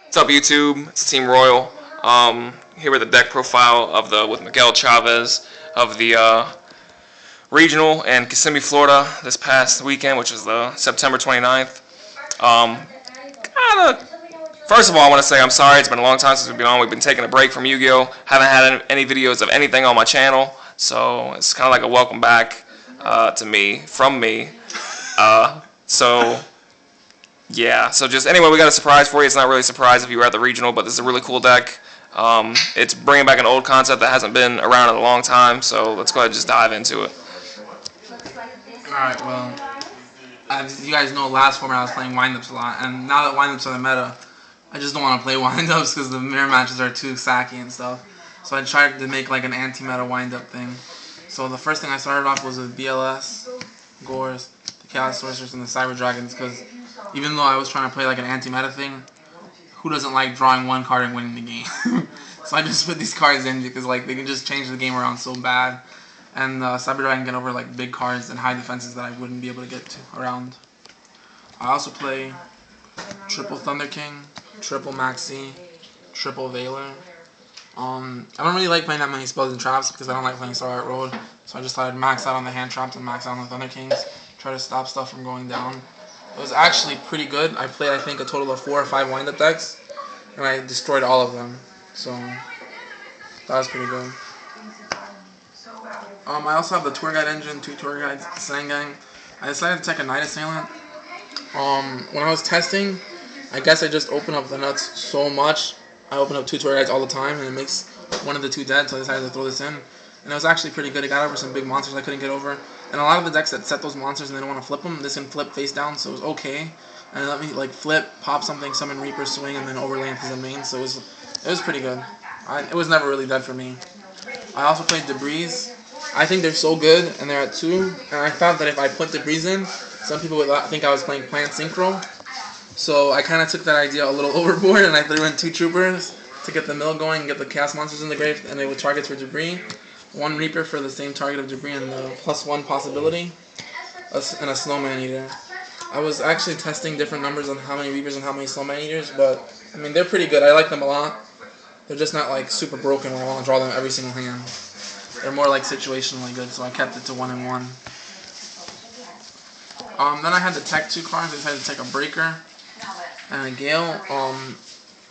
What's up, YouTube? It's Team Royal. Here with the deck profile of with Miguel Chavez of the regional in Kissimmee, Florida, this past weekend, which was the September 29th. First of all, I want to say I'm sorry. It's been a long time since we've been on. We've been taking a break from Yu-Gi-Oh. Haven't had any videos of anything on my channel, so it's kind of like a welcome back from me. So. Yeah, so just anyway, we got a surprise for you. It's not really a surprise if you were at the regional, but this is a really cool deck. It's bringing back an old concept that hasn't been around in a long time, so let's go ahead and just dive into it. Alright, well, as you guys know, last format I was playing windups a lot, and now that windups are the meta, I just don't want to play windups because the mirror matches are too sacky and stuff. So I tried to make like an anti-meta windup thing. So the first thing I started off was with BLS, Gores, the Chaos Sorcerers, and the Cyber Dragons, because even though I was trying to play like an anti-meta thing, who doesn't like drawing one card and winning the game? So I just put these cards in because like they can just change the game around so bad. And Cyber Dragon get over like big cards and high defenses that I wouldn't be able to get to around. I also play triple Thunder King, triple Maxi, triple Veiler. I don't really like playing that many spells and traps because I don't like playing Starlight Road. So I just thought I'd max out on the hand traps and max out on the Thunder Kings, try to stop stuff from going down. It was actually pretty good. I played, I think, a total of 4 or 5 wind-up decks, and I destroyed all of them. So that was pretty good. I also have the tour guide engine, 2 tour guides, Sangang. I decided to take a Night Assailant. When I was testing, I guess I just opened up the nuts so much. I open up 2 tour guides all the time, and it makes one of the 2 dead, so I decided to throw this in. And it was actually pretty good. It got over some big monsters I couldn't get over. And a lot of the decks that set those monsters and they don't want to flip them, this can flip face down, so it was okay. And it let me like flip, pop something, summon Reaper, swing, and then overlay into the main, so it was pretty good. It was never really dead for me. I also played Debris. I think they're so good, and they're at 2. And I thought that if I put Debris in, some people would think I was playing Plant Synchro. So I kind of took that idea a little overboard, and I threw in 2 Troopers to get the mill going and get the Chaos Monsters in the grave, and they would target for Debris. 1 Reaper for the same target of Debris and the +1 possibility, and a Snowman Eater. I was actually testing different numbers on how many Reapers and how many Snowman Eaters, but I mean they're pretty good. I like them a lot. They're just not like super broken where I want to draw them every single hand. They're more like situationally good, so I kept it to 1 and 1. Then I had the Tech 2 cards. I decided to take a Breaker and a Gale.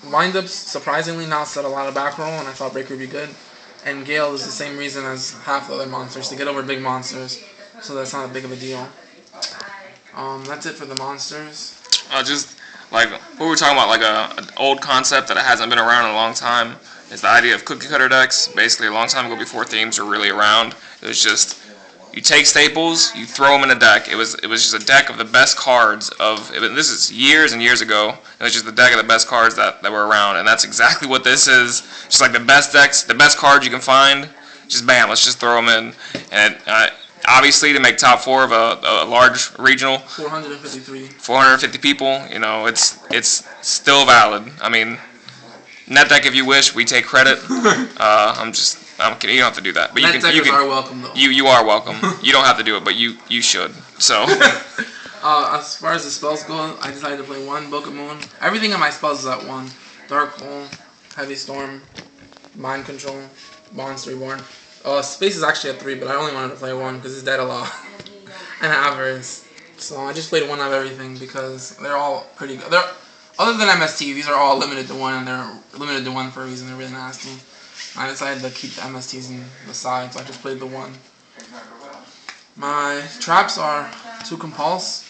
Windups surprisingly now set a lot of back roll, and I thought Breaker would be good. And Gale is the same reason as half the other monsters, to get over big monsters, so that's not a big of a deal. That's it for the monsters. Just like what we were talking about, like an old concept that hasn't been around in a long time, is the idea of cookie cutter decks. Basically, a long time ago, before themes were really around, it was just you take staples, you throw them in a deck. It was just a deck of the best cards this is years and years ago. It was just the deck of the best cards that were around, and that's exactly what this is. Just like the best decks, the best cards you can find. Just bam, let's just throw them in. And obviously, to make top 4 of a large regional, 450 people. You know, it's still valid. I mean, net deck if you wish. We take credit. I'm kidding. You don't have to do that, but you can. Are welcome though. You are welcome. You don't have to do it, but you should. So. As far as the spells go, I decided to play 1 Book of Moon. Everything in my spells is at 1. Dark Hole, Heavy Storm, Mind Control, Monster Reborn. Space is actually at 3, but I only wanted to play 1 because it's dead a lot. And Avarice. So I just played 1 of everything because they're all pretty good. Other than MST, these are all limited to 1, and they're limited to 1 for a reason. They're really nasty. I decided to keep the MSTs in the side, so I just played the 1. My traps are 2 Compulse.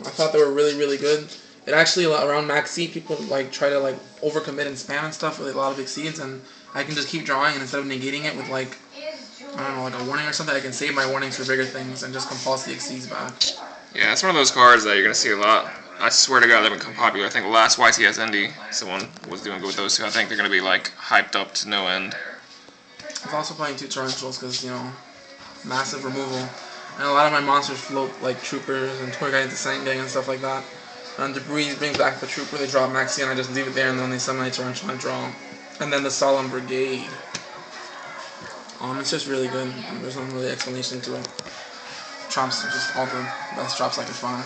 I thought they were really, really good. It actually, around Max C, people like try to like overcommit and spam and stuff with a lot of exceeds, and I can just keep drawing, and instead of negating it with like, I don't know, like a warning or something, I can save my warnings for bigger things and just compulse the exceeds back. Yeah, it's one of those cards that you're going to see a lot. I swear to God, they've become popular. I think the last YTS Indy, someone was doing good with those 2. I think they're going to be like hyped up to no end. I was also playing 2 Tarantulas because, you know, massive removal. And a lot of my monsters float like Troopers and Tour Guides to Sangang and stuff like that. And Debris brings back the Trooper, they drop Maxi, and I just leave it there, and then they summon a Tarantula and draw. And then the Solemn Brigade. It's just really good. There's no really explanation to it. Traps are just all the best traps I could find.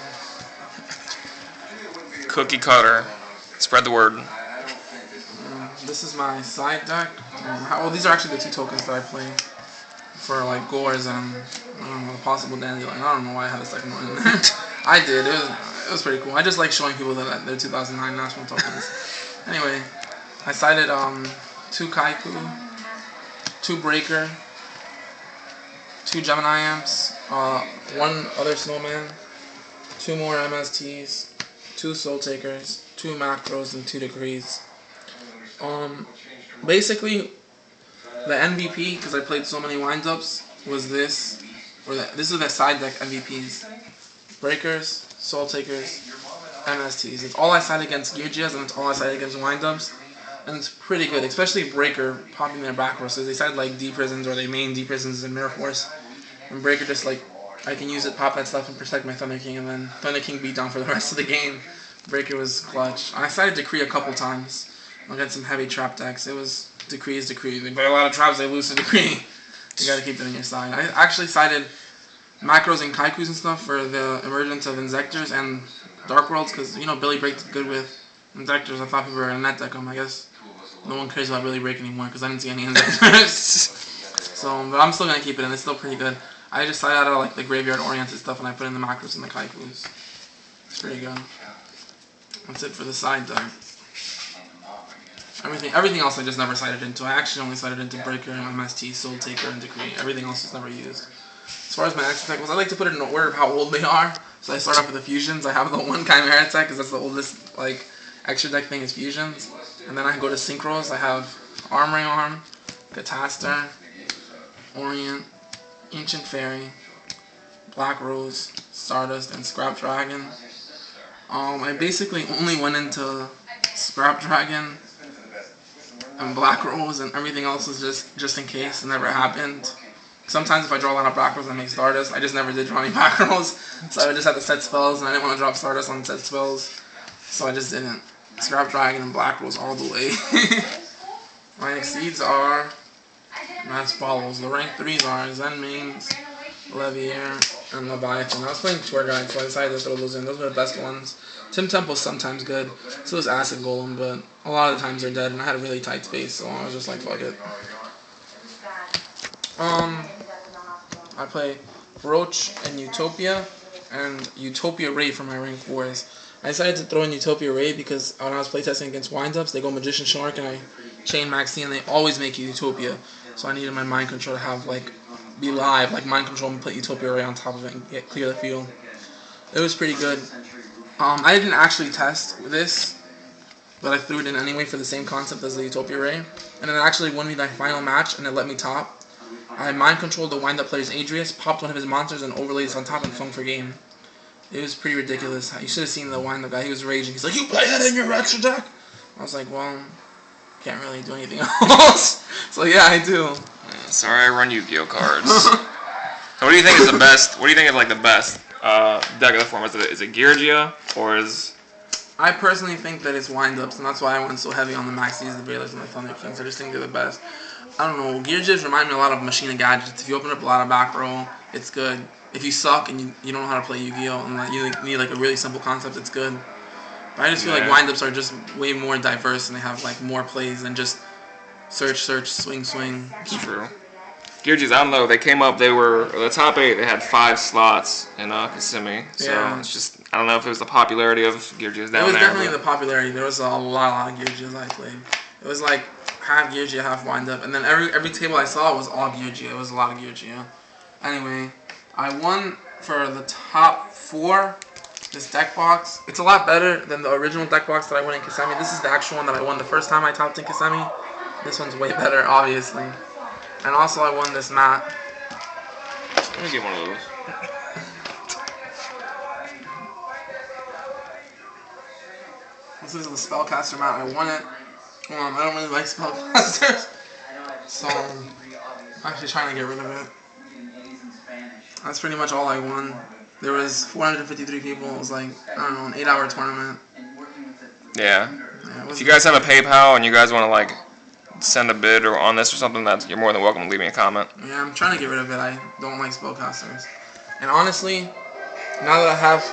Cookie cutter. Spread the word. this is my side deck. Well, these are actually the 2 tokens that I play for like Gores and I don't know, the possible Dandelion. I don't know why I had a second one in there. I did. It was pretty cool. I just like showing people that they're 2009 national tokens. Anyway, I sided 2 Kaiku, 2 Breaker, 2 Gemini Amps, 1 other Snowman, 2 more MSTs, 2 Soul Takers, 2 Macros, and 2 Decrees. Basically, the MVP, because I played so many windups, was this. This is the side deck MVPs. Breakers, Soul Takers, MSTs. It's all I side against Geargias, and it's all I side against windups. And it's pretty good, especially Breaker popping their back row. So they side like D prisons or they main D prisons and Mirror Force. And Breaker just like, I can use it, pop that stuff, and protect my Thunder King, and then Thunder King beat down for the rest of the game. Breaker was clutch. I sided Decree a couple times against some heavy trap decks. It was Decree is Decree. They play a lot of traps, they lose to Decree. You gotta keep it on your side. I actually sided Macros and Kaikus and stuff for the emergence of Insectors and Dark Worlds, because, you know, Billy Break's good with Insectors. I thought people were gonna net deck them. I guess no one cares about Billy Break anymore, because I didn't see any Insectors. So, but I'm still gonna keep it in. It's still pretty good. I just side out of like the graveyard-oriented stuff, and I put in the Macros and the Kaikus. It's pretty good. That's it for the side deck. Everything else I just never sided into. I actually only sided into Breaker, MST, Soul Taker, and Decree. Everything else was never used. As far as my extra deck goes, I like to put it in order of how old they are. So I start off with the fusions. I have the 1 Chimera deck because that's the oldest like extra deck thing is fusions. And then I go to synchros. I have Armoring Arm, Cataster, Orient, Ancient Fairy, Black Rose, Stardust, and Scrap Dragon. I basically only went into Scrap Dragon and Black Rose, and everything else was just in case. It never happened. Sometimes if I draw a lot of Black Rose, I make Stardust. I just never did draw any Black Rose, so I just had to set spells, and I didn't want to drop Stardust on set spells, so I just didn't. Scrap Dragon and Black Rose all the way. My exceeds are as follows. The rank 3s are Zen Mains, Levier, and Leviathan. I was playing tour guide, so I decided to throw those in. Those were the best ones. Tim Temple's sometimes good. So is Acid Golem, but a lot of the times they're dead, and I had a really tight space, so I was just like, fuck it. I play Roach and Utopia, and Utopia Ray for my rank 4s. I decided to throw in Utopia Ray because when I was playtesting against windups, they go Magician Shark, and I chain Maxine, and they always make Utopia. So I needed my Mind Control to have, like, be live, like Mind Control, and put Utopia Ray on top of it and clear the field. It was pretty good. I didn't actually test this, but I threw it in anyway for the same concept as the Utopia Ray. And it actually won me my final match, and it let me top. I Mind Controlled the wind-up player's Adrius, popped one of his monsters, and overlaid it on top and flung for game. It was pretty ridiculous. You should have seen the wind-up guy. He was raging. He's like, "You play that in your extra deck?" I was like, well, can't really do anything else. So yeah, I do. Yeah, sorry, I run Yu-Gi-Oh cards. So what do you think is the best? What do you think is like the best deck of the format? Is it Geargia or is? I personally think that it's wind-ups, and that's why I went so heavy on the Maxis, the Baylors, and the Thunder Kings. I just think they're the best. I don't know. Geargias remind me a lot of Machina Gadgets. If you open up a lot of back row, it's good. If you suck and you don't know how to play Yu-Gi-Oh! And like, you need like a really simple concept, it's good. But I just feel like wind-ups are just way more diverse, and they have like more plays than just search, swing. It's true. Geargias, I don't know. They came up. They were the top 8. They had 5 slots in Kissimmee. So yeah. It's just I don't know if it was the popularity of Geargias down there. It was definitely the popularity. There was a lot of Geargias I played. It was like half Geargia, half wind-up, and then every table I saw was all Geargia. It was a lot of Geargia. Anyway, I won for the top 4. This deck box. It's a lot better than the original deck box that I won in Kissimmee. This is the actual one that I won the first time I topped in Kissimmee. This one's way better, obviously. And also I won this mat. Let me get one of those. This is the Spellcaster mat. I won it. I don't really like Spellcasters. So I'm actually trying to get rid of it. That's pretty much all I won. There was 453 people. It was like, I don't know, an 8-hour tournament. Yeah. If you guys have a PayPal and you guys want to like send a bid or on this or something, you're more than welcome to leave me a comment. Yeah, I'm trying to get rid of it. I don't like Spellcasters. And honestly, now that I have...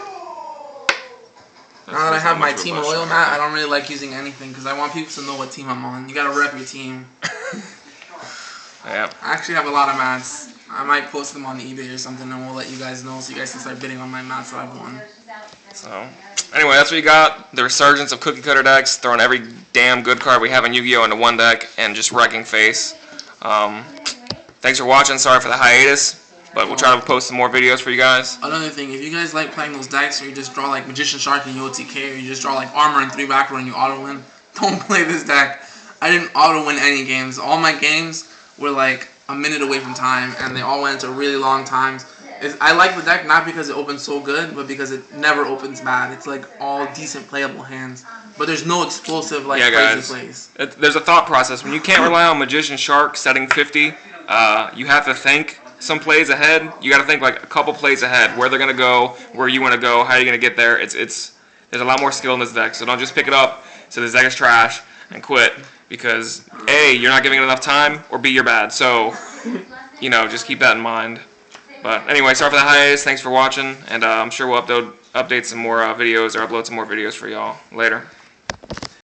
Now that I have my Team Royal mat, I don't really like using anything because I want people to know what team I'm on. You gotta rep your team. Yeah. I actually have a lot of mats. I might post them on eBay or something, and we'll let you guys know so you guys can start bidding on my mats that I've won. So, anyway, that's what you got. The resurgence of cookie cutter decks, throwing every damn good card we have in Yu-Gi-Oh! Into one deck, and just wrecking face. Thanks for watching. Sorry for the hiatus, but we'll try to post some more videos for you guys. Another thing, if you guys like playing those decks where you just draw like Magician Shark and you OTK, or you just draw like Armor and 3 back row and you auto-win, don't play this deck. I didn't auto-win any games. All my games were like a minute away from time, and they all went into really long times. I like the deck not because it opens so good, but because it never opens bad. It's like all decent playable hands, but there's no explosive like crazy plays. There's a thought process. When you can't rely on Magician Shark setting 50, you have to think some plays ahead. You got to think like a couple plays ahead, where they're gonna go, where you want to go, how you're gonna get there. There's a lot more skill in this deck, so don't just pick it up, so this deck is trash, and quit, because A, you're not giving it enough time, or B, you're bad. So, just keep that in mind. But anyway, sorry for the hiatus. Thanks for watching, and I'm sure we'll update some more videos or upload some more videos for y'all later.